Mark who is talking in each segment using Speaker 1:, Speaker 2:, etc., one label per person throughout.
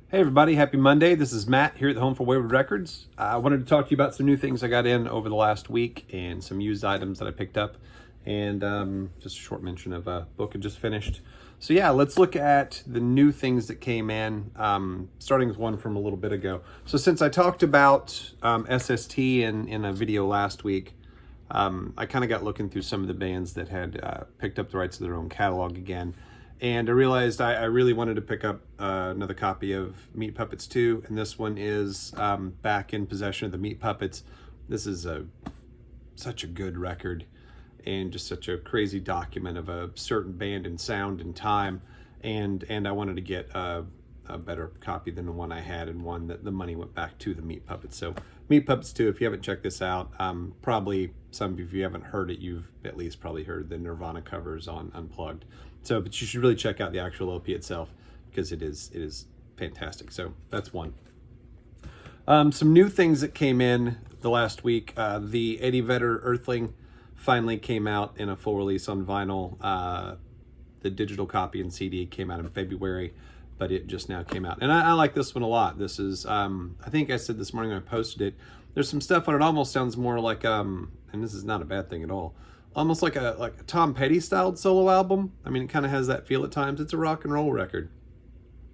Speaker 1: Hey everybody, happy Monday. This is Matt here at the Home for Wayward Records. I wanted to talk to you about some new things I got in over the last week and some used items that I picked up, and just a short mention of a book I just finished. So yeah, let's look at the new things that came in, starting with one from a little bit ago. So since I talked about SST in a video last week, I kind of got looking through some of the bands that had picked up the rights to their own catalog again. And I realized I really wanted to pick up another copy of Meat Puppets 2, and this one is back in possession of the Meat Puppets. This is such a good record and just such a crazy document of a certain band and sound and time. And I wanted to get a better copy than the one I had, and one that the money went back to the Meat Puppets. So Meat Puppets 2, if you haven't checked this out, probably some of you, if you haven't heard it, you've at least probably heard the Nirvana covers on Unplugged. So, but you should really check out the actual LP itself because it is fantastic. So that's one. Some new things that came in the last week. The Eddie Vedder Earthling finally came out in a full release on vinyl. The digital copy and CD came out in February, but it just now came out. And I like this one a lot. This is, I think I said this morning when I posted it, there's some stuff on it almost sounds more like, and this is not a bad thing at all, almost like a Tom Petty styled solo album. I mean, it kind of has that feel at times. It's a rock and roll record.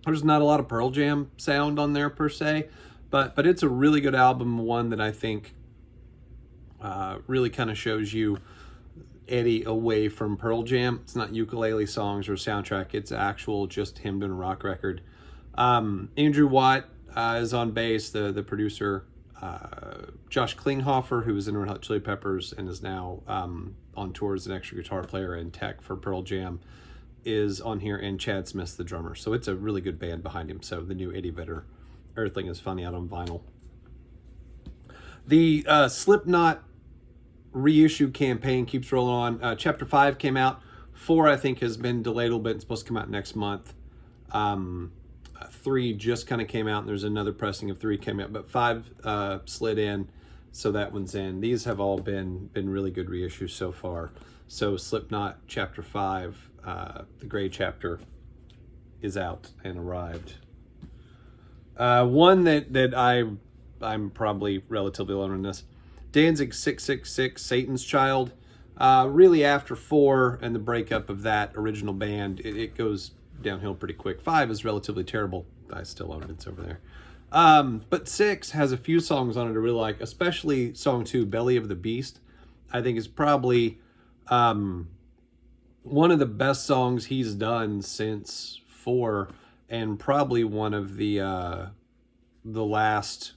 Speaker 1: There's not a lot of Pearl Jam sound on there per se, but it's a really good album, one that I think really kind of shows you Eddie away from Pearl Jam. It's not ukulele songs or soundtrack. It's actual just him doing a rock record. Andrew Watt is on bass, the producer. Josh Klinghoffer, who was in Red Hot Chili Peppers and is now on tour as an extra guitar player and tech for Pearl Jam, is on here, and Chad Smith's the drummer. So it's a really good band behind him. So the new Eddie Vedder Earthling is finally out on vinyl. The Slipknot reissue campaign keeps rolling on. Chapter 5 came out. 4, I think, has been delayed a little bit. It's supposed to come out next month. 3 just kind of came out, and there's another pressing of 3 came out, but 5 slid in, so that one's in. These have all been really good reissues so far. So Slipknot Chapter 5, the gray chapter, is out and arrived. One that I'm probably relatively alone in this, Danzig 666, Satan's Child. Really after 4 and the breakup of that original band, it goes downhill pretty quick. 5 is relatively terrible. I still own it, it's over there. But 6 has a few songs on it I really like, especially song 2, Belly of the Beast. I think is probably one of the best songs he's done since 4, and probably one of the last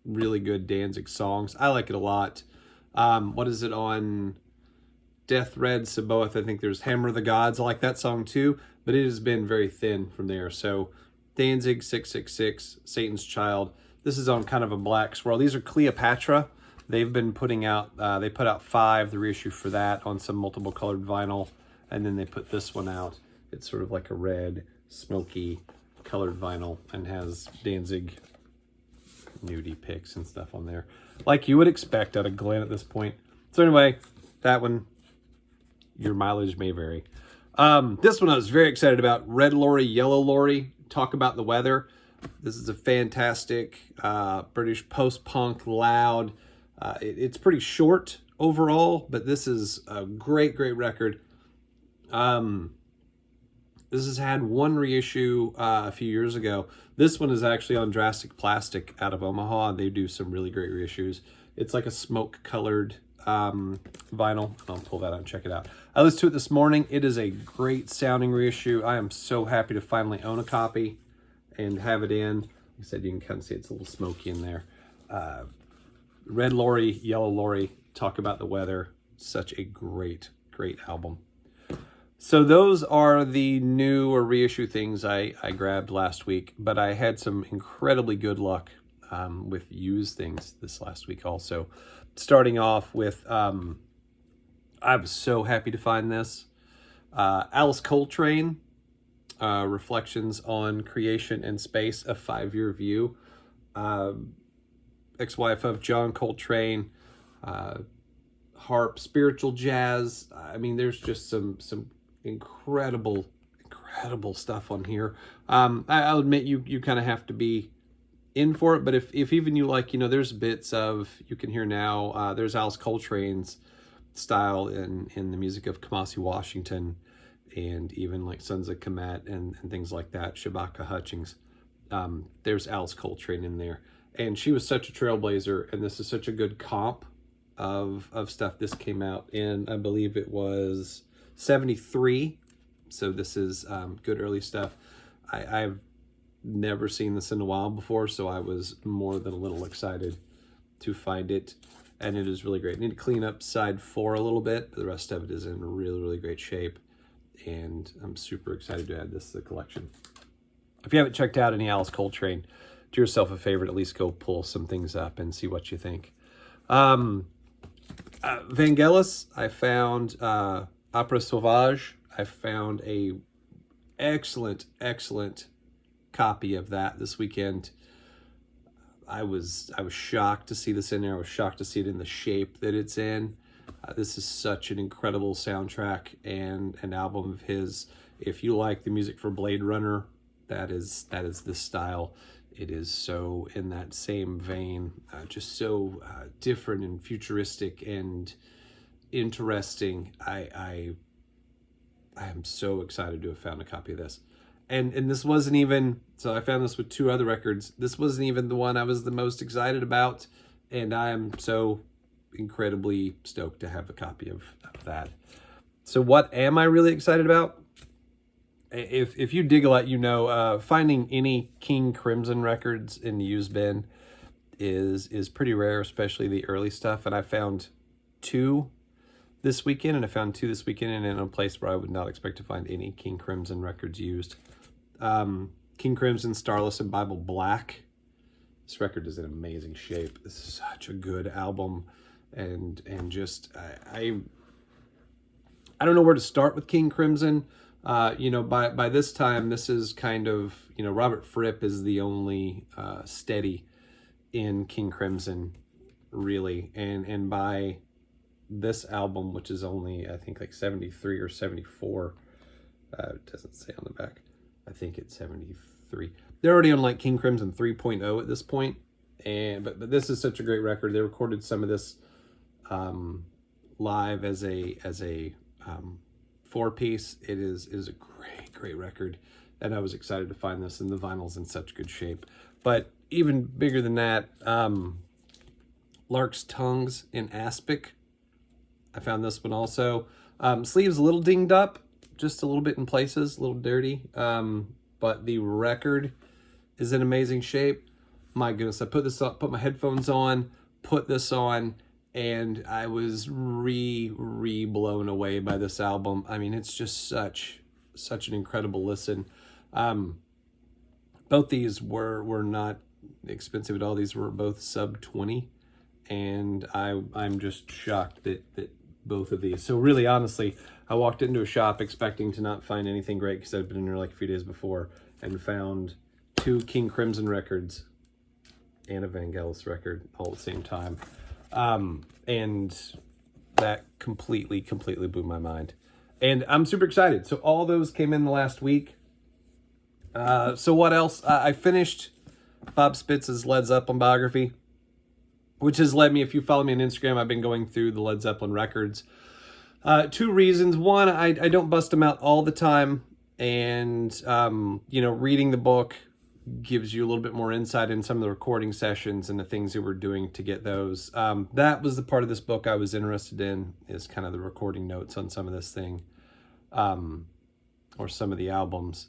Speaker 1: really good Danzig songs. I like it a lot. What is it on Death Red Sabaoth? I think there's Hammer of the Gods. I like that song too, but it has been very thin from there. So Danzig 666, Satan's Child. This is on kind of a black swirl. These are Cleopatra. They've been putting out, they put out 5, the reissue for that, on some multiple colored vinyl. And then they put this one out. It's sort of like a red, smoky colored vinyl and has Danzig nudie pics and stuff on there, like you would expect out of Glenn at this point. So anyway, that one, your mileage may vary. This one I was very excited about, Red Lorry, Yellow Lorry, Talk About the Weather. This is a fantastic British post-punk, loud. It's pretty short overall, but this is a great record. This has had one reissue a few years ago. This one is actually on Drastic Plastic out of Omaha. They do some really great reissues. It's like a smoke-colored vinyl. I'll pull that out and check it out. I listened to it this morning. It is a great sounding reissue. I am so happy to finally own a copy and have it in. Like I said, you can kind of see it's a little smoky in there. Red Lorry, Yellow Lorry, Talk About the Weather. Such a great album. So those are the new or reissue things I grabbed last week, but I had some incredibly good luck with used things this last week also. Starting off with, I was so happy to find this. Alice Coltrane, Reflections on Creation and Space, a 5-year view. Ex-wife of John Coltrane, harp, spiritual jazz. I mean, there's just some incredible incredible stuff on here. I'll admit you kind of have to be in for it, but if even you like, there's bits of, you can hear now, there's Alice Coltrane's style in the music of Kamasi Washington, and even like Sons of Kemet and things like that, Shabaka Hutchings. There's Alice Coltrane in there, and she was such a trailblazer, and this is such a good comp of stuff. This came out in, I believe it was 73, so this is good early stuff. I've never seen this in a while before, so I was more than a little excited to find it, and it is really great. I need to clean up side 4 a little bit, but the rest of it is in really, really great shape, and I'm super excited to add this to the collection. If you haven't checked out any Alice Coltrane, do yourself a favor, at least go pull some things up and see what you think. Vangelis, I found Opera Sauvage. I found a excellent copy of that this weekend. I was shocked to see this in there. I was shocked to see it in the shape that it's in. This is such an incredible soundtrack and an album of his. If you like the music for Blade Runner, that is this style. It is so in that same vein, just so different and futuristic and interesting. I am so excited to have found a copy of this. And this wasn't even, so I found this with 2 other records. This wasn't even the one I was the most excited about, and I am so incredibly stoked to have a copy of that. So what am I really excited about? If you dig a lot, finding any King Crimson records in the used bin is pretty rare, especially the early stuff. And I found 2 this weekend, and in a place where I would not expect to find any King Crimson records used. King Crimson, Starless, and Bible Black. This record is in amazing shape. This is such a good album, and just I don't know where to start with King Crimson. By this time, this is kind of, Robert Fripp is the only steady in King Crimson, really, and by this album, which is only, I think, like 73 or 74, it doesn't say on the back. I think it's 73. They're already on like King Crimson 3.0 at this point, but this is such a great record. They recorded some of this live as a 4-piece. It is a great record, and I was excited to find this, and the vinyl's in such good shape. But even bigger than that, Larks Tongues in Aspic. I found this one also. Sleeve's a little dinged up, just a little bit in places, a little dirty, but the record is in amazing shape. My goodness, I put this up, put my headphones on, put this on, and I was blown away by this album. I mean, it's just such an incredible listen. Both these were not expensive at all. These were both sub 20, and I'm just shocked that both of these. So really, honestly, I walked into a shop expecting to not find anything great because I'd been in there like a few days before, and found 2 King Crimson records and a Vangelis record all at the same time. And that completely blew my mind. And I'm super excited. So all those came in the last week. So what else? I finished Bob Spitz's Led Zeppelin biography, which has led me, if you follow me on Instagram, I've been going through the Led Zeppelin records. 2 reasons. One, I don't bust them out all the time. And, reading the book gives you a little bit more insight in some of the recording sessions and the things that we're doing to get those. That was the part of this book I was interested in, is kind of the recording notes on some of this thing, or some of the albums.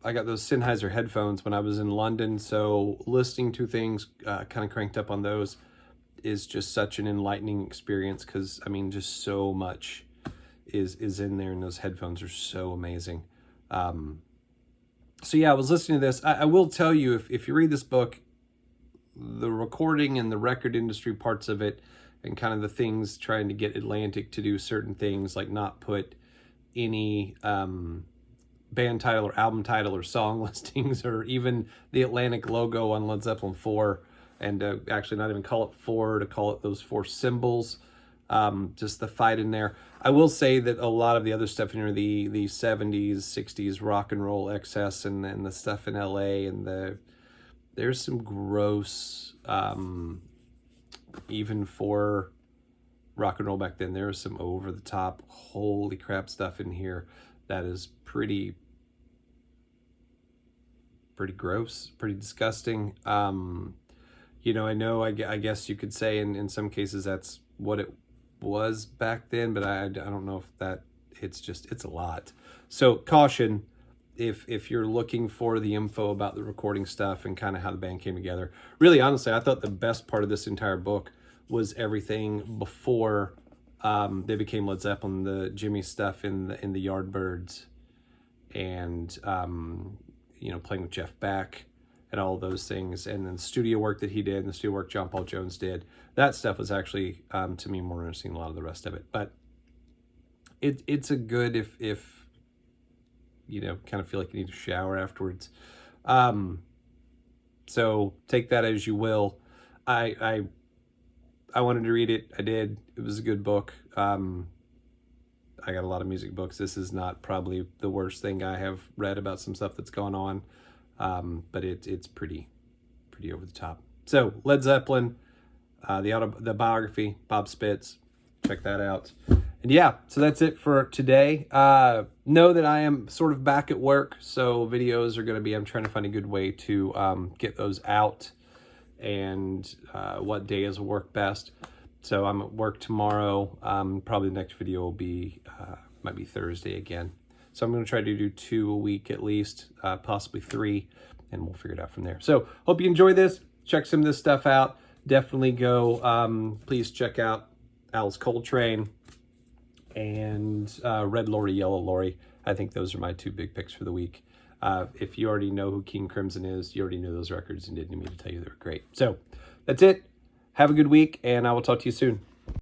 Speaker 1: I got those Sennheiser headphones when I was in London, so listening to things kind of cranked up on those is just such an enlightening experience, because, I mean, just so much is in there, and those headphones are so amazing. So yeah, I was listening to this. I will tell you, if you read this book, the recording and the record industry parts of it, and kind of the things trying to get Atlantic to do certain things, like not put any band title or album title or song listings, or even the Atlantic logo on Led Zeppelin 4, and actually not even call it 4, to call it those 4 symbols. Just the fight in there. I will say that a lot of the other stuff in here, the 70s, 60s rock and roll excess, and then the stuff in LA, and there's some gross, even for rock and roll back then, there's some over the top, holy crap stuff in here that is pretty gross, pretty disgusting. You know, I guess you could say in some cases that's what it was back then, but I don't know if that, it's a lot. So caution if you're looking for the info about the recording stuff and kind of how the band came together. Really, honestly, I thought the best part of this entire book was everything before they became Led Zeppelin, the Jimmy stuff in the Yardbirds, and you know, playing with Jeff Beck and all those things, and then the studio work that he did, and the studio work John Paul Jones did. That stuff was actually, to me, more interesting than a lot of the rest of it. But it's a good, if you know, kind of feel like you need a shower afterwards. So take that as you will. I wanted to read it. I did. It was a good book. I got a lot of music books. This is not probably the worst thing I have read about some stuff that's going on. But it's pretty over the top. So Led Zeppelin, the biography, Bob Spitz, check that out. And yeah, so that's it for today. Know that I am sort of back at work, so videos are going to be, I'm trying to find a good way to get those out, and what days will work best. So I'm at work tomorrow. Probably the next video will be, might be Thursday again. So I'm going to try to do 2 a week at least, possibly 3, and we'll figure it out from there. So hope you enjoy this. Check some of this stuff out. Definitely go, please check out Al's Coltrane and Red Lorry, Yellow Lorry. I think those are my 2 big picks for the week. If you already know who King Crimson is, you already know those records and didn't need me to tell you they were great. So that's it. Have a good week, and I will talk to you soon.